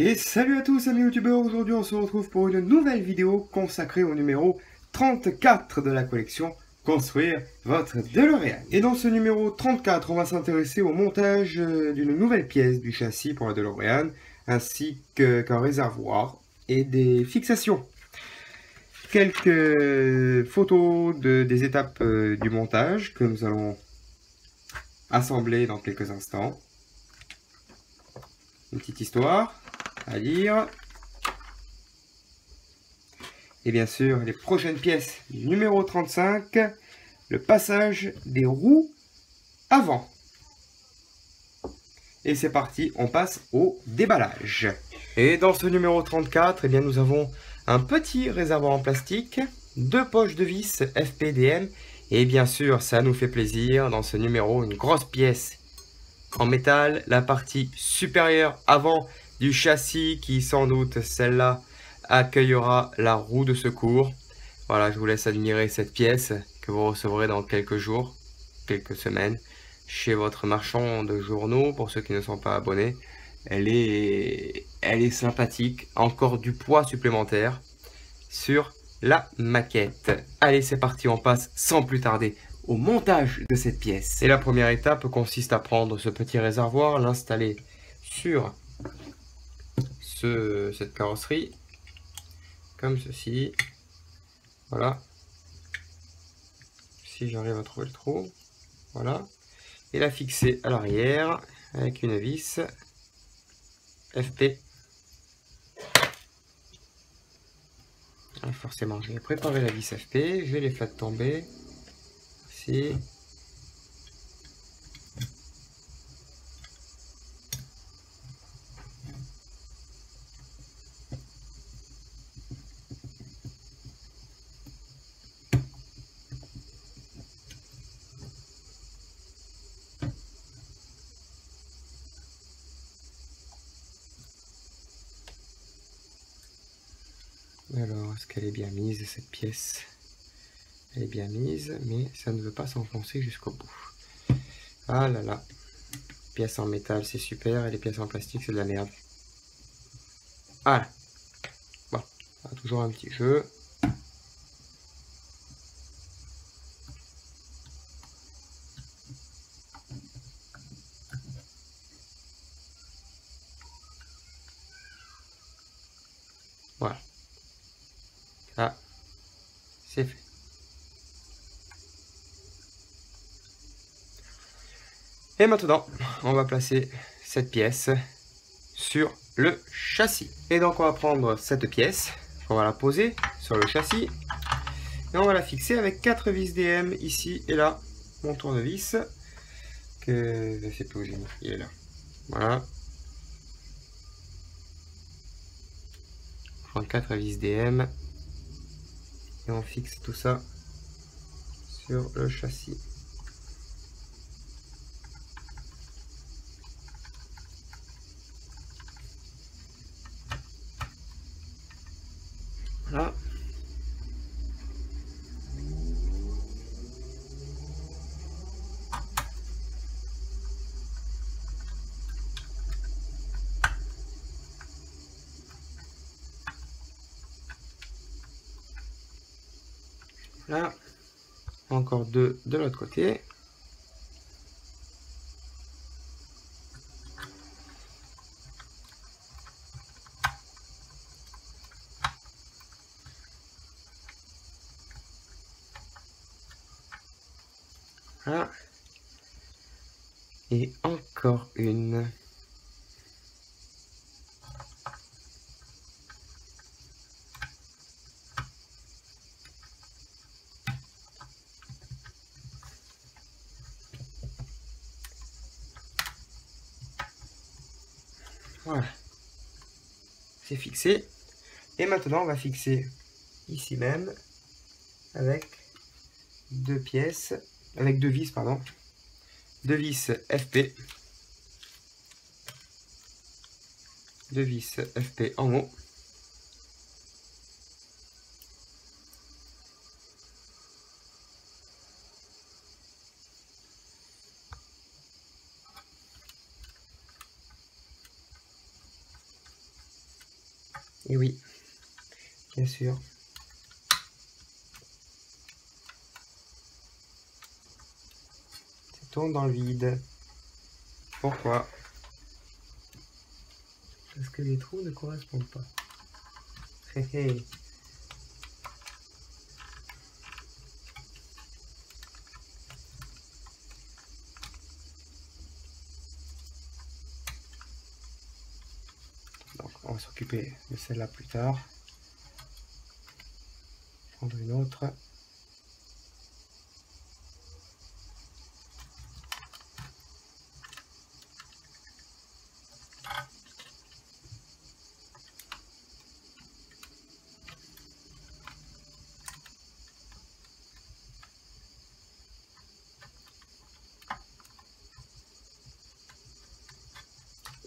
Et salut à tous amis youtubeurs, aujourd'hui on se retrouve pour une nouvelle vidéo consacrée au numéro 34 de la collection Construire votre DeLorean. Et dans ce numéro 34, on va s'intéresser au montage d'une nouvelle pièce du châssis pour la DeLorean, ainsi qu'un réservoir et des fixations. Quelques photos des étapes du montage que nous allons assembler dans quelques instants. Une petite histoire à lire. Et bien sûr, les prochaines pièces du numéro 35, le passage des roues avant. Et c'est parti, on passe au déballage. Et dans ce numéro 34, eh bien, nous avons un petit réservoir en plastique, 2 poches de vis FPDM, et bien sûr, ça nous fait plaisir, dans ce numéro, une grosse pièce en métal, la partie supérieure avant du châssis qui, sans doute, celle-là, accueillera la roue de secours. Voilà, je vous laisse admirer cette pièce que vous recevrez dans quelques jours, quelques semaines, chez votre marchand de journaux, pour ceux qui ne sont pas abonnés. Elle est sympathique, encore du poids supplémentaire sur la maquette. Allez, c'est parti, on passe sans plus tarder au montage de cette pièce. Et la première étape consiste à prendre ce petit réservoir, l'installer sur cette carrosserie, comme ceci. Voilà. Si j'arrive à trouver le trou. Voilà. Et la fixer à l'arrière avec une vis FP. Alors forcément, je vais préparer la vis FP. Je vais les faire tomber. Ici. Alors, est-ce qu'elle est bien mise, cette pièce? Elle est bien mise, mais ça ne veut pas s'enfoncer jusqu'au bout. Ah là là. Pièces en métal, c'est super, et les pièces en plastique, c'est de la merde. Voilà. Bon, on a toujours un petit jeu. Voilà. Ah, c'est fait. Et maintenant, on va placer cette pièce sur le châssis. Et donc, on va prendre cette pièce, on va la poser sur le châssis, et on va la fixer avec 4 vis DM ici et là. Mon tournevis, que je sais pas où j'ai mis, il est là. Voilà. On prend 4 vis DM, et on fixe tout ça sur le châssis. Voilà. Là, encore 2 de l'autre côté. Voilà. Et encore une. Voilà. C'est fixé. Et maintenant, on va fixer ici même avec 2 pièces, avec 2 vis, pardon. 2 vis FP. 2 vis FP en haut. Et oui, bien sûr. Ça tourne dans le vide. Pourquoi? Parce que les trous ne correspondent pas. Hé hé. Donc on va s'occuper de celle-là plus tard. Prendre une autre.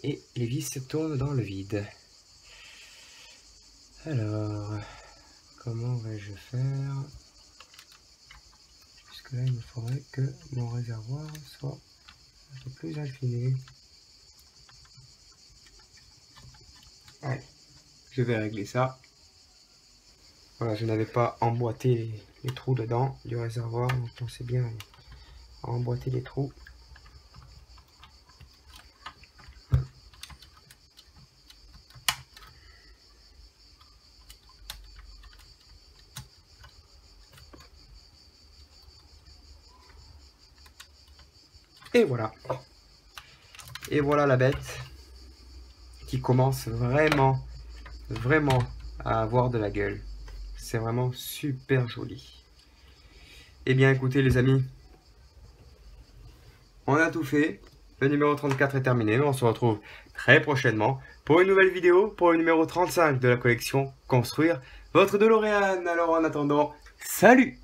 Et les vis se tournent dans le vide. Alors, comment vais-je faire? Puisque là, il me faudrait que mon réservoir soit un peu plus incliné. Ouais, je vais régler ça. Voilà, je n'avais pas emboîté les trous dedans du réservoir, donc pensez bien à emboîter les trous. Et voilà. Et voilà la bête qui commence vraiment à avoir de la gueule. C'est vraiment super joli. Eh bien écoutez les amis, on a tout fait. Le numéro 34 est terminé. On se retrouve très prochainement pour une nouvelle vidéo, pour le numéro 35 de la collection Construire votre DeLorean. Alors en attendant, salut!